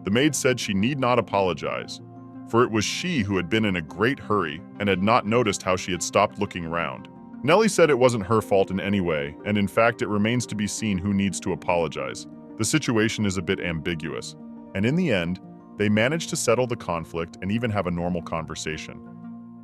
the maid said she need not apologize, for it was she who had been in a great hurry and had not noticed how she had stopped looking round. Nellie said it wasn't her fault in any way, and in fact it remains to be seen who needs to apologize. The situation is a bit ambiguous, and in the end, they managed to settle the conflict and even have a normal conversation.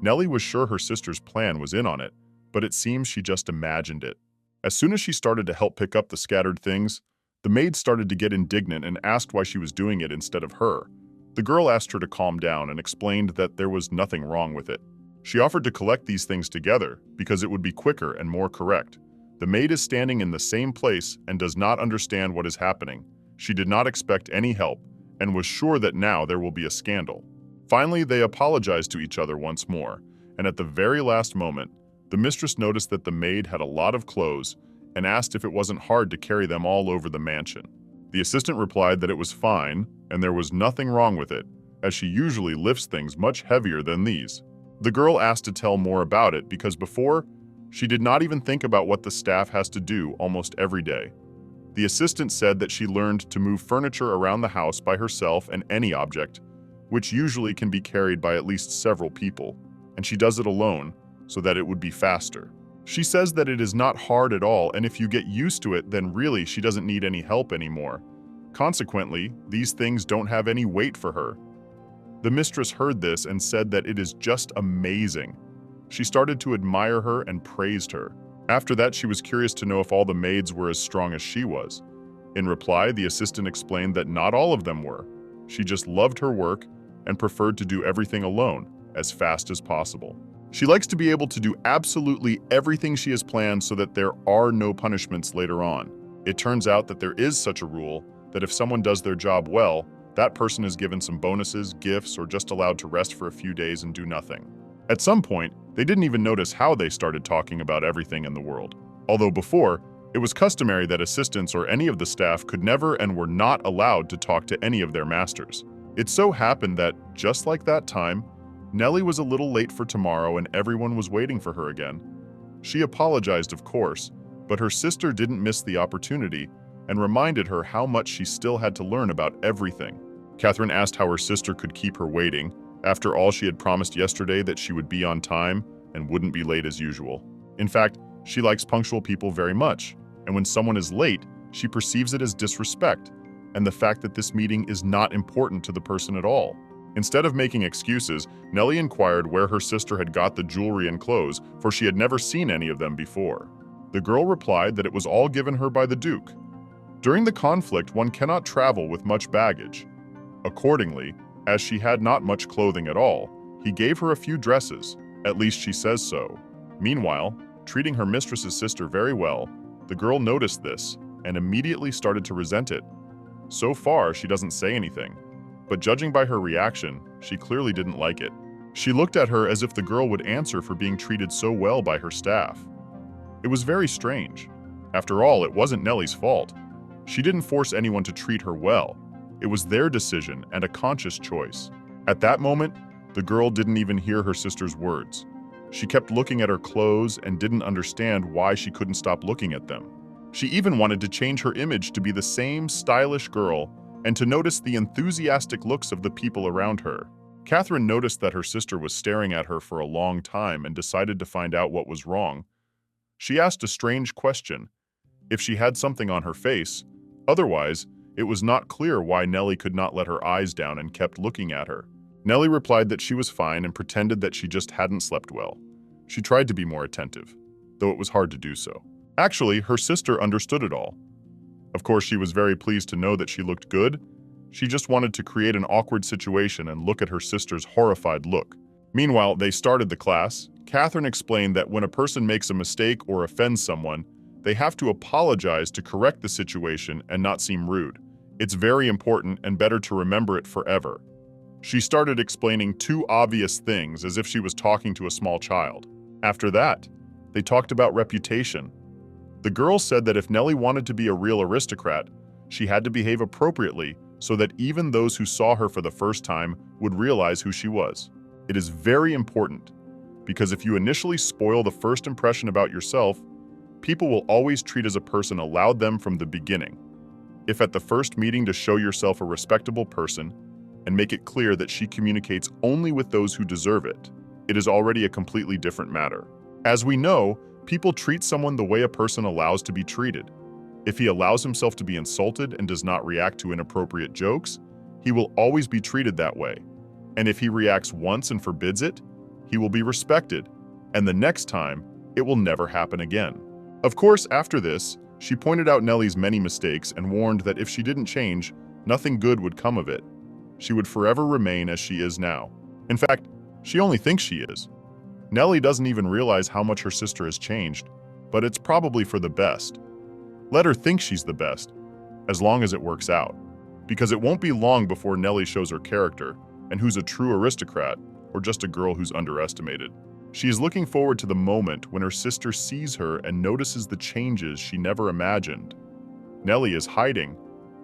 Nellie was sure her sister's plan was in on it, but it seems she just imagined it. As soon as she started to help pick up the scattered things, the maid started to get indignant and asked why she was doing it instead of her. The girl asked her to calm down and explained that there was nothing wrong with it. She offered to collect these things together because it would be quicker and more correct. The maid is standing in the same place and does not understand what is happening. She did not expect any help and was sure that now there will be a scandal. Finally, they apologized to each other once more, and at the very last moment, the mistress noticed that the maid had a lot of clothes and asked if it wasn't hard to carry them all over the mansion. The assistant replied that it was fine and there was nothing wrong with it, as she usually lifts things much heavier than these. The girl asked to tell more about it because before, she did not even think about what the staff has to do almost every day. The assistant said that she learned to move furniture around the house by herself and any object, which usually can be carried by at least several people, and she does it alone so that it would be faster. She says that it is not hard at all, and if you get used to it, then really she doesn't need any help anymore. Consequently, these things don't have any weight for her. The mistress heard this and said that it is just amazing. She started to admire her and praised her. After that, she was curious to know if all the maids were as strong as she was. In reply, the assistant explained that not all of them were. She just loved her work and preferred to do everything alone, as fast as possible. She likes to be able to do absolutely everything she has planned so that there are no punishments later on. It turns out that there is such a rule that if someone does their job well, that person is given some bonuses, gifts, or just allowed to rest for a few days and do nothing. At some point, they didn't even notice how they started talking about everything in the world. Although before, it was customary that assistants or any of the staff could never and were not allowed to talk to any of their masters. It so happened that, just like that time, Nellie was a little late for tomorrow and everyone was waiting for her again. She apologized, of course, but her sister didn't miss the opportunity and reminded her how much she still had to learn about everything. Catherine asked how her sister could keep her waiting. After all, she had promised yesterday that she would be on time and wouldn't be late as usual. In fact, she likes punctual people very much, and when someone is late, she perceives it as disrespect and the fact that this meeting is not important to the person at all. Instead of making excuses, Nellie inquired where her sister had got the jewelry and clothes, for she had never seen any of them before. The girl replied that it was all given her by the Duke. During the conflict, one cannot travel with much baggage. Accordingly, as she had not much clothing at all, he gave her a few dresses, at least she says so. Meanwhile, treating her mistress's sister very well, the girl noticed this and immediately started to resent it. So far, she doesn't say anything, but judging by her reaction, she clearly didn't like it. She looked at her as if the girl would answer for being treated so well by her staff. It was very strange. After all, it wasn't Nellie's fault. She didn't force anyone to treat her well. It was their decision and a conscious choice. At that moment, the girl didn't even hear her sister's words. She kept looking at her clothes and didn't understand why she couldn't stop looking at them. She even wanted to change her image to be the same stylish girl and to notice the enthusiastic looks of the people around her. Catherine noticed that her sister was staring at her for a long time and decided to find out what was wrong. She asked a strange question: if she had something on her face. Otherwise, it was not clear why Nellie could not let her eyes down and kept looking at her. Nellie replied that she was fine and pretended that she just hadn't slept well. She tried to be more attentive, though it was hard to do so. Actually, her sister understood it all. Of course, she was very pleased to know that she looked good. She just wanted to create an awkward situation and look at her sister's horrified look. Meanwhile, they started the class. Catherine explained that when a person makes a mistake or offends someone, they have to apologize to correct the situation and not seem rude. It's very important and better to remember it forever. She started explaining two obvious things as if she was talking to a small child. After that, they talked about reputation. The girl said that if Nellie wanted to be a real aristocrat, she had to behave appropriately so that even those who saw her for the first time would realize who she was. It is very important, because if you initially spoil the first impression about yourself, people will always treat as a person allowed them from the beginning. If at the first meeting to show yourself a respectable person and make it clear that she communicates only with those who deserve it, it is already a completely different matter. As we know, people treat someone the way a person allows to be treated. If he allows himself to be insulted and does not react to inappropriate jokes, he will always be treated that way. And if he reacts once and forbids it, he will be respected, and the next time, it will never happen again. Of course, after this, she pointed out Nellie's many mistakes and warned that if she didn't change, nothing good would come of it. She would forever remain as she is now. In fact, she only thinks she is. Nellie doesn't even realize how much her sister has changed, but it's probably for the best. Let her think she's the best, as long as it works out, because it won't be long before Nellie shows her character and who's a true aristocrat or just a girl who's underestimated. She is looking forward to the moment when her sister sees her and notices the changes she never imagined. Nellie is hiding,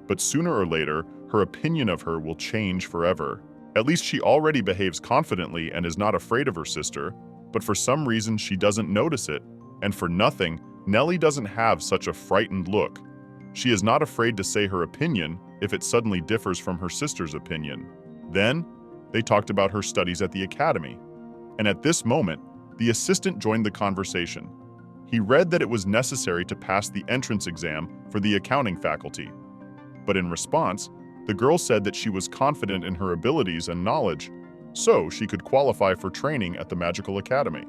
but sooner or later, her opinion of her will change forever. At least she already behaves confidently and is not afraid of her sister, but for some reason she doesn't notice it, and for nothing, Nellie doesn't have such a frightened look. She is not afraid to say her opinion if it suddenly differs from her sister's opinion. Then, they talked about her studies at the academy. And at this moment, the assistant joined the conversation. He read that it was necessary to pass the entrance exam for the accounting faculty. But in response, the girl said that she was confident in her abilities and knowledge, so she could qualify for training at the magical academy.